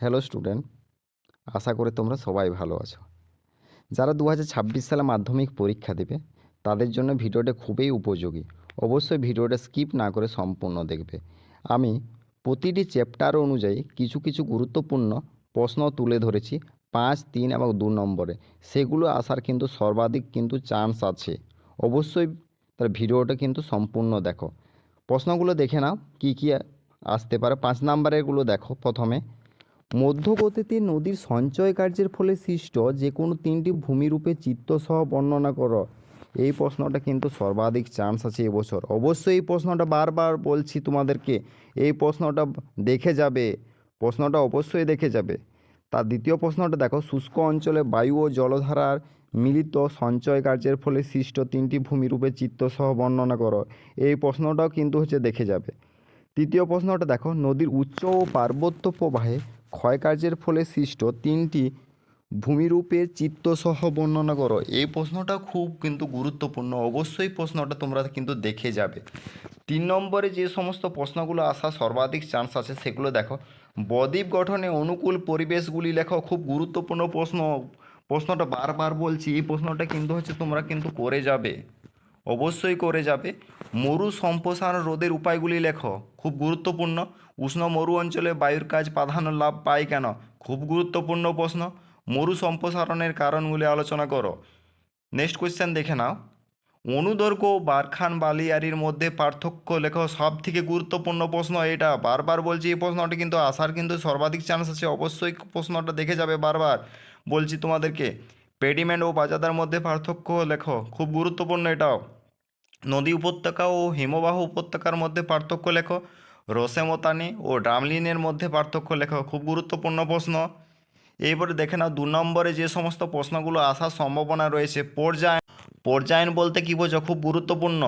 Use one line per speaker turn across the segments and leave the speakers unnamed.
Hello student, আশা করি তোমরা সবাই ভালো আছো। যারা 2026 সালে মাধ্যমিক পরীক্ষা দেবে তাদের জন্য ভিডিওটা খুবই উপযোগী। অবশ্যই ভিডিওটা স্কিপ না করে সম্পূর্ণ দেখবে। আমি প্রতিটি চ্যাপ্টার অনুযায়ী কিছু কিছু গুরুত্বপূর্ণ প্রশ্ন তুলে ধরেছি 5, 3 এবং 2 নম্বরে। সেগুলো আসার কিন্তু সর্বাধিক কিন্তু চান্স আছে। অবশ্যই তার ভিডিওটা কিন্তু সম্পূর্ণ দেখো। প্রশ্নগুলো দেখে নাও কী কী আসতে পারে। 5 নম্বরেরগুলো দেখো। প্রথমে, মধ্যগতিতে নদীর সঞ্চয় কার্যের ফলে সৃষ্ট যে কোনো তিনটি ভূমিরূপে চিত্রসহ বর্ণনা করো। এই প্রশ্নটা কিন্তু সর্বাধিক চান্স আছে এবছর। অবশ্যই এই প্রশ্নটা বারবার বলছি তোমাদেরকে, এই প্রশ্নটা দেখে যাবে, প্রশ্নটা অবশ্যই দেখে যাবে। তার দ্বিতীয় প্রশ্নটা দেখো, শুষ্ক অঞ্চলে বায়ু ও জলধারার মিলিত সঞ্চয় কার্যের ফলে সৃষ্ট তিনটি ভূমিরূপে চিত্রসহ বর্ণনা করো। এই প্রশ্নটাও কিন্তু দেখে যাবে। তৃতীয় প্রশ্নটা দেখো, নদীর উচ্চ ও পার্বত্য প্রবাহে ক্ষয়কার্যের ফলে সৃষ্ট তিনটি ভূমিরূপের চিত্রসহ বর্ণনা করো। এই প্রশ্নটা খুব কিন্তু গুরুত্বপূর্ণ। অবশ্যই প্রশ্নটা তোমরা কিন্তু দেখে যাবে। 3 নম্বরে যে সমস্ত প্রশ্নগুলো আসার সর্বাধিক চান্স আছে সেগুলো দেখো। বদ্বীপ গঠনে অনুকূল পরিবেশগুলি লেখো। খুব গুরুত্বপূর্ণ প্রশ্ন। প্রশ্নটা বারবার বলছি, এই প্রশ্নটা কিন্তু তোমরা কিন্তু করে যাবে, অবশ্যই করে যাবে। মরু সম্প্রসারণ রোধের উপায়গুলি লেখো। খুব গুরুত্বপূর্ণ। উষ্ণ মরু অঞ্চলে বায়ুর কাজ প্রাধান্য লাভ পায় কেন? খুব গুরুত্বপূর্ণ প্রশ্ন। মরু সম্প্রসারণের কারণগুলি আলোচনা করো। নেক্সট কোয়েশ্চেন দেখে নাও, অনুদৈর্ঘ্য ও বারখান বালিয়ারির মধ্যে পার্থক্য লেখো। সব থেকে গুরুত্বপূর্ণ প্রশ্ন এটা, বারবার বলছি এই প্রশ্নটা কিন্তু আসার কিন্তু সর্বাধিক চান্স আছে। অবশ্যই প্রশ্নটা দেখে যাবে, বারবার বলছি তোমাদেরকে। পেডিমেন্ট ও বাজাদার মধ্যে পার্থক্য লেখো। খুব গুরুত্বপূর্ণ এটাও। নদী উপত্যকা ও হিমবাহ উপত্যকার মধ্যে পার্থক্য লেখো। রোসেমতানি ও ড্রামলিনের মধ্যে পার্থক্য লেখো। খুব গুরুত্বপূর্ণ প্রশ্ন। এইবারে দেখে নাও 2 নম্বরে যে সমস্ত প্রশ্নগুলো আসার সম্ভাবনা রয়েছে। পর্যায়ন বলতে কী বোঝো? খুব গুরুত্বপূর্ণ।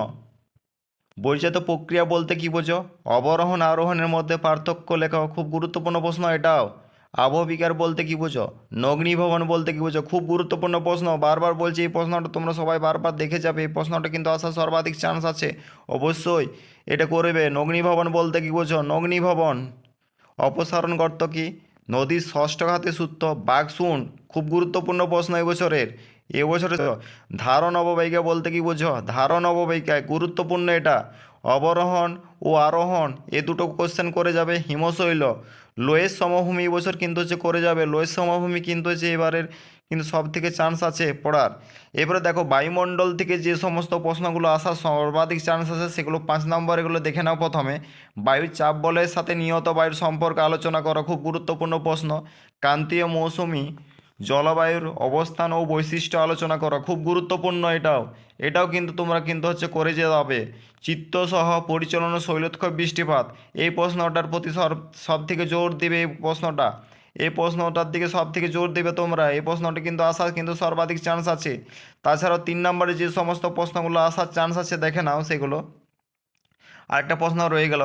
বহির্জাত প্রক্রিয়া বলতে কী বোঝো? অবরোহণ আরোহণের মধ্যে পার্থক্য লেখো। খুব গুরুত্বপূর্ণ প্রশ্ন এটাও। আবহবিকার বলতে কী বোঝো? নগ্নিভবন বলতে কী বোঝো? খুব গুরুত্বপূর্ণ প্রশ্ন। বারবার বলছি এই প্রশ্নটা তোমরা সবাই বারবার দেখে যাবে। এই প্রশ্নটা কিন্তু আসার সর্বাধিক চান্স আছে। অবশ্যই এটা করবে। নগ্নিভবন বলতে কী বোঝো? নগ্নিভবন। অপসারণ গর্ত কি? নদীর ষষ্ঠ ঘাতের সূত্র বাঘসুন। খুব গুরুত্বপূর্ণ প্রশ্ন এবছরের। এবছরে ধারণ অববাহিকা বলতে কি বোঝো? ধারণ অববাহিকায় গুরুত্বপূর্ণ এটা। অবরোহণ ও আরোহণ এ দুটো কোশ্চেন করে যাবে। হিমশৈল, লোয়ের সমভূমি এবছর কিন্তু করে যাবে। লোয়ের সমভূমি কিন্তু এবারের কিন্তু সব থেকে চান্স আছে পড়ার। এবারে দেখো, বায়ুমণ্ডল থেকে যে সমস্ত প্রশ্নগুলো আসার সর্বাধিক চান্স আছে সেগুলো 5 নম্বর। এগুলো দেখে নাও। প্রথমে, বায়ুর চাপ বলের সাথে নিয়ত বায়ুর সম্পর্কে আলোচনা করো। খুব গুরুত্বপূর্ণ প্রশ্ন। ক্রান্তীয় মৌসুমি জলবায়ুর অবস্থান ও বৈশিষ্ট্য আলোচনা করো। খুব গুরুত্বপূর্ণ এটাও। এটাও কিন্তু তোমরা কিন্তু করে যাবে। চিত্তসহ পরিচালন ও শৈলোৎক্ষেপ বৃষ্টিপাত, এই প্রশ্নটার প্রতি সব থেকে জোর দিবে এই প্রশ্নটা। এই প্রশ্নটার দিকে সব থেকে জোর দেবে তোমরা। এই প্রশ্নটা কিন্তু আসার কিন্তু সর্বাধিক চান্স আছে। তাছাড়াও 3 নম্বরে যে সমস্ত প্রশ্নগুলো আসার চান্স আছে দেখে নাও সেগুলো। আরেকটা প্রশ্ন রয়ে গেল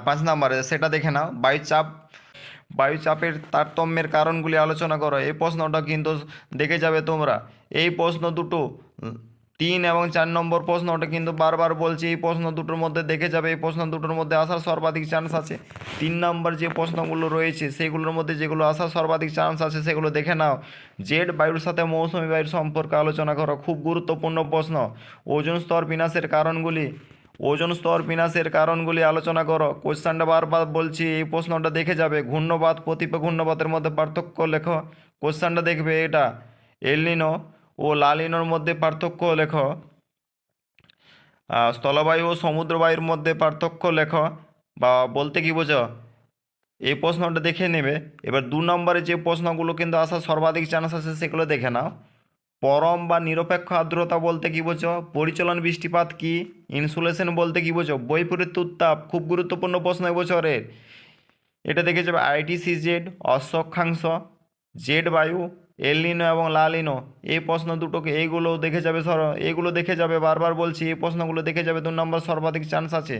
5 নম্বরে, সেটা দেখে নাও। বায়ুচাপের তারতম্যের কারণগুলি আলোচনা করো। এই প্রশ্নটা কিন্তু দেখে যাবে তোমরা। এই প্রশ্ন দুটো 3 এবং 4 নম্বর প্রশ্নটা কিন্তু বারবার বলছি এই প্রশ্ন দুটোর মধ্যে দেখে যাবে। এই প্রশ্ন দুটোর মধ্যে আসার সর্বাধিক চান্স আছে। 3 নম্বর যে প্রশ্নগুলো রয়েছে সেগুলোর মধ্যে যেগুলো আসার সর্বাধিক চান্স আছে সেগুলো দেখে নাও। জেড বায়ুর সাথে মৌসুমি বায়ুর সম্পর্কে আলোচনা করো। খুব গুরুত্বপূর্ণ প্রশ্ন। ওজোন স্তর বিনাশের কারণগুলি, ওজোন স্তর বিনাশের কারণগুলি আলোচনা করো। কোশ্চেনটা বারবার বলছি, এই প্রশ্নটা দেখে যাবে। ঘূর্ণবাত প্রতিপা ঘূর্ণবাতের মধ্যে পার্থক্য লেখো। কোশ্চেনটা দেখবে এটা। এলনিনো ও লালিনোর মধ্যে পার্থক্য লেখো। স্থলবায়ু ও সমুদ্রবায়ুর মধ্যে পার্থক্য লেখো বা বলতে কি বোঝো? এই প্রশ্নটা দেখে নেবে। এবার 2 নম্বরে যে প্রশ্নগুলো কিন্তু আসার সর্বাধিক চান্স আছে সেগুলো দেখে নাও। পরম বা নিরপেক্ষ আর্দ্রতা বলতে কী বোঝো? পরিচলন বৃষ্টিপাত কি? ইনসুলেশন বলতে কী বোঝো? বৈপরীত্য উত্তাপ। খুব গুরুত্বপূর্ণ প্রশ্ন এবছরের। এটা দেখে যাবে আইটিসিজেড, অক্ষাংশ, জেড বায়ু, এলনিনো এবং লালিনো। এই প্রশ্ন দুটোকে এইগুলো দেখে যাবে। এইগুলো দেখে যাবে, বারবার বলছি এই প্রশ্নগুলো দেখে যাবে। 2 নম্বর সর্বাধিক চান্স আছে।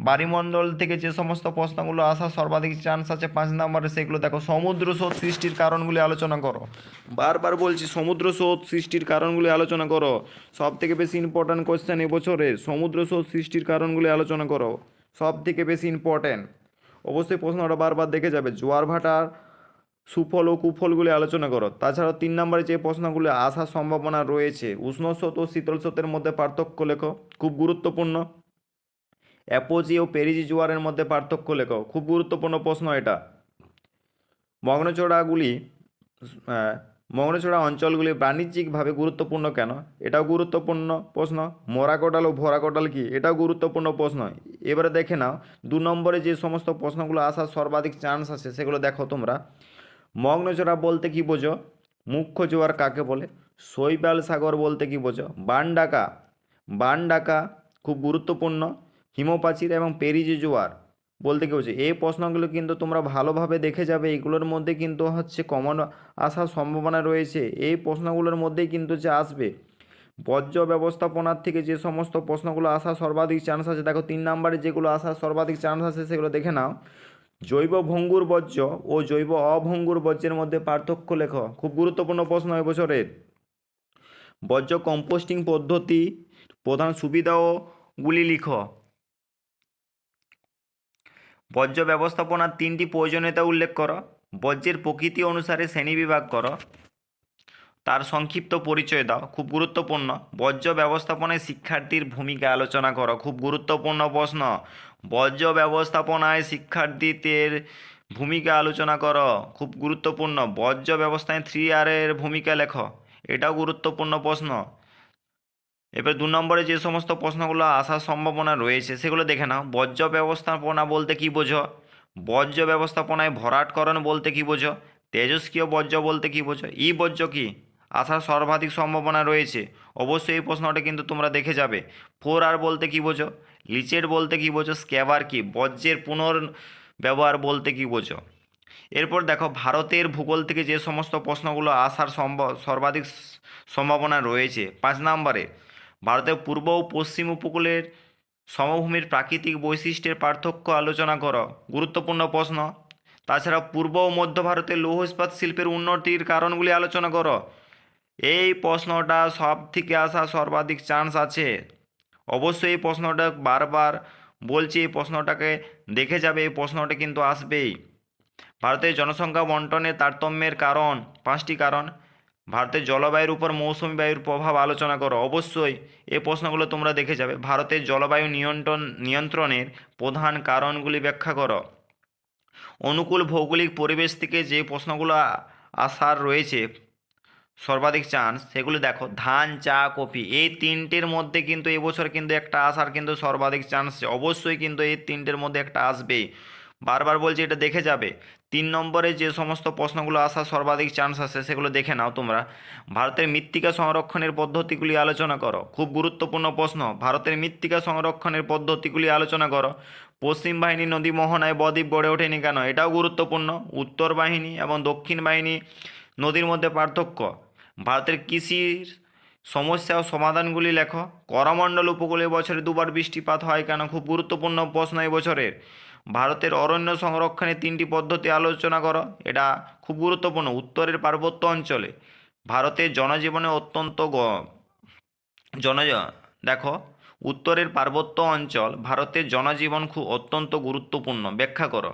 বায়ুমণ্ডল থেকে যে সমস্ত প্রশ্নগুলো আসার সর্বাধিক চান্স আছে 5 নম্বরে সেগুলো দেখো। সমুদ্র স্রোত সৃষ্টির কারণগুলি আলোচনা করো। বারবার বলছি সমুদ্র স্রোত সৃষ্টির কারণগুলি আলোচনা করো। সব থেকে বেশি ইম্পর্ট্যান্ট কোশ্চেন এবছরে। সমুদ্র স্রোত সৃষ্টির কারণগুলি আলোচনা করো, সব থেকে বেশি ইম্পর্ট্যান্ট।
অবশ্যই প্রশ্নটা বারবার দেখে যাবে। জোয়ার ভাটার সুফল ও কুফলগুলি আলোচনা করো। তাছাড়াও 3 নম্বরে যে প্রশ্নগুলি আসার সম্ভাবনা রয়েছে, উষ্ণ স্রোত ও শীতল স্রোতের মধ্যে পার্থক্য লেখো, খুব গুরুত্বপূর্ণ। অ্যাপোজি ও পেরিজি জোয়ারের মধ্যে পার্থক্য লেখো, খুব গুরুত্বপূর্ণ প্রশ্ন এটা। মগ্নচড়াগুলি আহ, মগ্নচড়া অঞ্চলগুলি বাণিজ্যিকভাবে গুরুত্বপূর্ণ কেন, এটাও গুরুত্বপূর্ণ প্রশ্ন। মরা কোটাল ও ভরা কোটাল কি, এটাও গুরুত্বপূর্ণ প্রশ্ন। এবারে দেখে নাও 2 নম্বরে যে সমস্ত প্রশ্নগুলো আসার সর্বাধিক চান্স আছে সেগুলো দেখো তোমরা। মগ্নচড়া বলতে কি বোঝো, মুখ্য জোয়ার কাকে বলে, শৈবাল সাগর বলতে কি বোঝো, বান ডাকা খুব গুরুত্বপূর্ণ। হিমপাচির এবং পেরিজি জোয়ার বলতে কি বোঝো। এই প্রশ্নগুলো কিন্তু তোমরা ভালোভাবে দেখে যাবে, এগুলোর মধ্যে কিন্তু হচ্ছে কমন আসার সম্ভাবনা রয়েছে, এই প্রশ্নগুলোর মধ্যেই কিন্তু যে আসবে। বর্জ্য ব্যবস্থাপনার থেকে যে সমস্ত প্রশ্নগুলো আসার সর্বাধিক চান্স আছে, দেখো 3 নম্বরে যেগুলো আসার সর্বাধিক চান্স আছে সেগুলো দেখে নাও। জৈব ভঙ্গুর বর্জ্য ও জৈব অভঙ্গুর বর্জ্যের মধ্যে পার্থক্য লেখো, খুব গুরুত্বপূর্ণ প্রশ্ন এবছরের। বর্জ্য কম্পোস্টিং পদ্ধতি প্রধান সুবিধাগুলি লিখো। বর্জ্য ব্যবস্থাপনার 3টি প্রয়োজনীয়তা উল্লেখ করো। বর্জ্যের প্রকৃতি অনুসারে শ্রেণীবিভাগ করো, তার সংক্ষিপ্ত পরিচয় দাও, খুব গুরুত্বপূর্ণ। বর্জ্য ব্যবস্থাপনায় শিক্ষার্থীর ভূমিকা আলোচনা করো, খুব গুরুত্বপূর্ণ প্রশ্ন। বর্জ্য ব্যবস্থাপনায় শিক্ষার্থীদের ভূমিকা আলোচনা করো, খুব গুরুত্বপূর্ণ। বর্জ্য ব্যবস্থায় 3R এর ভূমিকা লেখো, এটাও গুরুত্বপূর্ণ প্রশ্ন। এবার 2 নম্বরে যে সমস্ত প্রশ্নগুলো আসার সম্ভাবনা রয়েছে সেগুলো দেখে নাও। বর্জ্য ব্যবস্থাপনা বলতে কি বোঝো, বর্জ্য ব্যবস্থাপনায় ভরাটকরণ বলতে কি বোঝো, তেজস্ক্রিয় বর্জ্য বলতে কি বোঝো, ই বর্জ্য কি আসার সর্বাধিক সম্ভাবনা রয়েছে, অবশ্যই এই প্রশ্নটা কিন্তু তোমরা দেখে যাবে। 4R বলতে কি বোঝো, লিচেট বলতে কি বোঝো, স্ক্যাবার কি বর্জ্যের পুনর্ব্যবহার বলতে কি বোঝো। এরপর দেখো ভারতের ভূগোল থেকে যে সমস্ত প্রশ্নগুলো আসার সর্বাধিক সম্ভাবনা রয়েছে। 5 নম্বরে ভারতের পূর্ব ও পশ্চিম উপকূলের সমভূমির প্রাকৃতিক বৈশিষ্ট্যের পার্থক্য আলোচনা করো, গুরুত্বপূর্ণ প্রশ্ন। তাছাড়া পূর্ব ও মধ্য ভারতের লৌহ ইস্পাত শিল্পের উন্নতির কারণগুলি আলোচনা করো, এই প্রশ্নটা সব থেকে আসা সর্বাধিক চান্স আছে। অবশ্যই এই প্রশ্নটা বারবার বলছি, এই প্রশ্নটাকে দেখে যাবে, এই প্রশ্নটা কিন্তু আসবেই। ভারতের জনসংখ্যা বন্টনের তারতম্যের কারণ, 5টি কারণ। ভারতের জলবায়ুর উপর মৌসুমী বায়ুর প্রভাব আলোচনা করো, অবশ্যই এই প্রশ্নগুলো তোমরা দেখে যাবে। ভারতের জলবায়ু নিয়ন্ত্রণের প্রধান কারণগুলি ব্যাখ্যা করো। অনুকূল ভৌগোলিক পরিবেশ থেকে যে প্রশ্নগুলো আসার রয়েছে সর্বাধিক চান্স, সেগুলি দেখো। ধান, চা, কফি, এই 3টের মধ্যে কিন্তু এবছর কিন্তু একটা আসার কিন্তু সর্বাধিক চান্স, অবশ্যই কিন্তু এই 3টের মধ্যে একটা আসবেই, বারবার বলছি এটা দেখে যাবে। 3 নম্বরে যে সমস্ত প্রশ্নগুলো আসার সর্বাধিক চান্স আছে সেগুলো দেখে নাও তোমরা। ভারতের মৃত্তিকা সংরক্ষণের পদ্ধতিগুলি আলোচনা করো, খুব গুরুত্বপূর্ণ প্রশ্ন। ভারতের মৃত্তিকা সংরক্ষণের পদ্ধতিগুলি আলোচনা করো। পশ্চিম বাহিনী নদী মোহনায় বদ্বীপ গড়ে ওঠেনি কেন, এটাও গুরুত্বপূর্ণ। উত্তর বাহিনী এবং দক্ষিণ বাহিনী নদীর মধ্যে পার্থক্য। ভারতের কৃষির সমস্যা ও সমাধানগুলি লেখো। করমণ্ডল উপকূলে বছরে 2বার বৃষ্টিপাত হয় কেন, খুব গুরুত্বপূর্ণ প্রশ্ন এবছরের। ভারতের অরণ্য সংরক্ষণের 3টি পদ্ধতি আলোচনা করো, এটা খুব গুরুত্বপূর্ণ। উত্তরের পার্বত্য অঞ্চলে ভারতের জনজীবনে অত্যন্ত জন দেখো, উত্তরের পার্বত্য অঞ্চল ভারতের জনজীবন খুব অত্যন্ত গুরুত্বপূর্ণ, ব্যাখ্যা করো,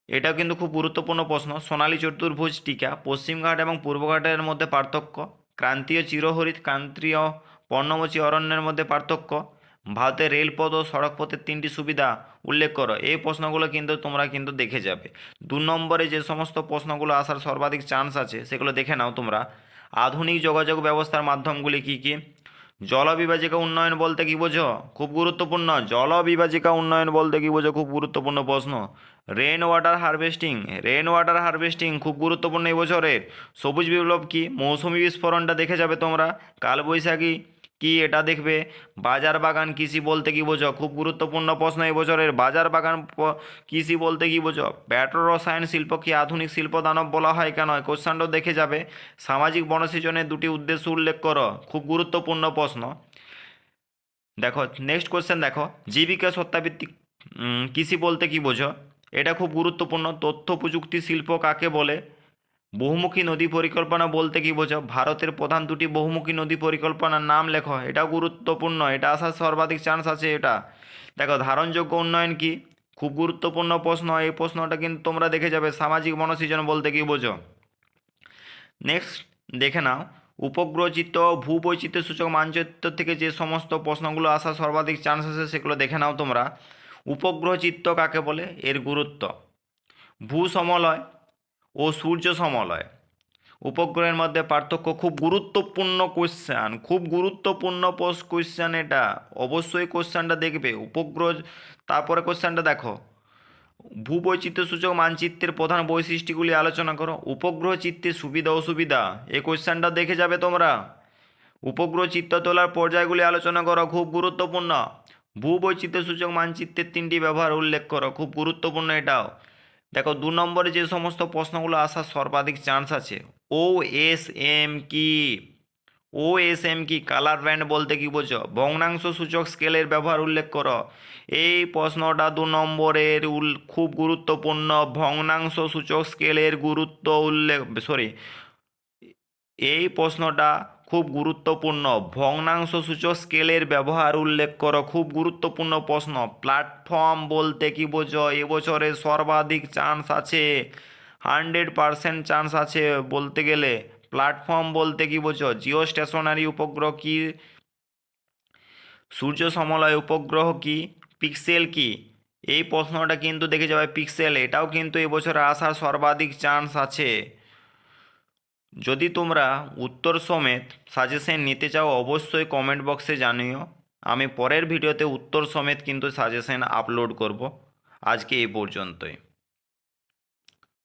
এটাও কিন্তু খুব গুরুত্বপূর্ণ প্রশ্ন। সোনালী চতুর্ভুজ টিকা পশ্চিমঘাট এবং পূর্বঘাটের মধ্যে পার্থক্য। ক্রান্তীয় চিরহরিৎ ক্রান্তীয় পর্ণমোচী অরণ্যের মধ্যে পার্থক্য। ভারতের রেলপথ ও সড়কপথের 3টি সুবিধা উল্লেখ করো, এই প্রশ্নগুলো কিন্তু তোমরা কিন্তু দেখে যাবে। 2 নম্বরে যে সমস্ত প্রশ্নগুলো আসার সর্বাধিক চান্স আছে সেগুলো দেখে নাও তোমরা। আধুনিক যোগাযোগ ব্যবস্থার মাধ্যমগুলি কি কি, জলবিভাজিকা উন্নয়ন বলতে কি বোঝো, খুব গুরুত্বপূর্ণ। জলবিভাজিকা উন্নয়ন বলতে কি বোঝো, খুব গুরুত্বপূর্ণ প্রশ্ন। রেন ওয়াটার হারভেস্টিং খুব গুরুত্বপূর্ণ এবছরের। সবুজ বিপ্লব কি, মৌসুমি বিস্ফোরণটা দেখে যাবে তোমরা। কালবৈশাখী কি, এটা দেখবে। বাজার বাগান কৃষি বলতে কি বোঝো, খুব গুরুত্বপূর্ণ প্রশ্ন এবছরের। বাজার বাগান কৃষি বলতে কি বোঝো। পেট্রো রসায়ন শিল্প কি আধুনিক শিল্প দানব বলা হয় কেন, কোশ্চেনটাও দেখে যাবে। সামাজিক বনসৃজনের 2টি উদ্দেশ্য উল্লেখ করো, খুব গুরুত্বপূর্ণ প্রশ্ন। দেখো নেক্সট কোশ্চেন দেখো, জীবিকা সত্তাভিত্তিক কৃষি বলতে কি বোঝো, এটা খুব গুরুত্বপূর্ণ। তথ্য প্রযুক্তি শিল্প কাকে বলে। বহুমুখী নদী পরিকল্পনা বলতে কি বোঝো, ভারতের প্রধান 2টি বহুমুখী নদী পরিকল্পনার নাম লেখো, এটাও গুরুত্বপূর্ণ, এটা আসার সর্বাধিক চান্স আছে এটা। দেখো ধারণযোগ্য উন্নয়ন কি, খুব গুরুত্বপূর্ণ প্রশ্ন, এই প্রশ্নটা কিন্তু তোমরা দেখে যাবে। সামাজিক বনসৃজন বলতে কি বোঝো? নেক্সট দেখে নাও, উপগ্রহচিত্র ভূবৈচিত্র্য সূচক মানচিত্র থেকে যে সমস্ত প্রশ্নগুলো আসার সর্বাধিক চান্স আছে সেগুলো দেখে নাও তোমরা। উপগ্রহচিত্র কাকে বলে, এর গুরুত্ব, ভূ সমলয় ও সূর্য সমলয়, উপগ্রহের মধ্যে পার্থক্য, খুব গুরুত্বপূর্ণ কোশ্চেন, খুব গুরুত্বপূর্ণ কোশ্চেন এটা, অবশ্যই কোশ্চেনটা দেখবে। উপগ্রহ, তারপরে কোশ্চেনটা দেখো, ভূবৈচিত্র্য সূচক মানচিত্রের প্রধান বৈশিষ্ট্যগুলি আলোচনা করো। উপগ্রহ চিত্রের সুবিধা অসুবিধা, এই কোশ্চেনটা দেখে যাবে তোমরা। উপগ্রহ চিত্র তোলার পর্যায়গুলি আলোচনা করো, খুব গুরুত্বপূর্ণ। ভূবৈচিত্র্য সূচক মানচিত্রের 3টি ব্যবহার উল্লেখ করো, খুব গুরুত্বপূর্ণ এটাও। দেখো 2 নম্বরে যে সমস্ত প্রশ্নগুলো আসার সর্বাধিক চান্স আছে, OSM কি, OSM কি, কালার ব্যান্ড বলতে কি বোঝো, ভগ্নাংশ সূচক স্কেলের ব্যবহার উল্লেখ করো। এই প্রশ্নটা 2 নম্বরের খুব গুরুত্বপূর্ণ, ভগ্নাংশ সূচক স্কেলের গুরুত্ব উল্লেখ, সরি, এই প্রশ্নটা খুব গুরুত্বপূর্ণ, ভগ্নাংশ সূচক স্কেলের ব্যবহার উল্লেখ করো, খুব গুরুত্বপূর্ণ প্রশ্ন। প্ল্যাটফর্ম বলতে কি বোঝো, এবছরে সর্বাধিক চান্স আছে, 100% চান্স আছে বলতে গেলে। প্ল্যাটফর্ম বলতে কি বোঝো, জিও স্টেশনারি উপগ্রহ কি, সূর্য সমলয় উপগ্রহ কি, পিক্সেল কি, এই প্রশ্নটা কিন্তু দেখে যাবে। পিক্সেল, এটাও কিন্তু এবছরে আসার সর্বাধিক চান্স আছে। যদি তোমরা উত্তর সমেত সাজেশন নিতে চাও অবশ্যই কমেন্ট বক্সে জানিও, আমি পরের ভিডিওতে উত্তর সমেত কিন্তু সাজেশন আপলোড করব। আজকে এই পর্যন্তই।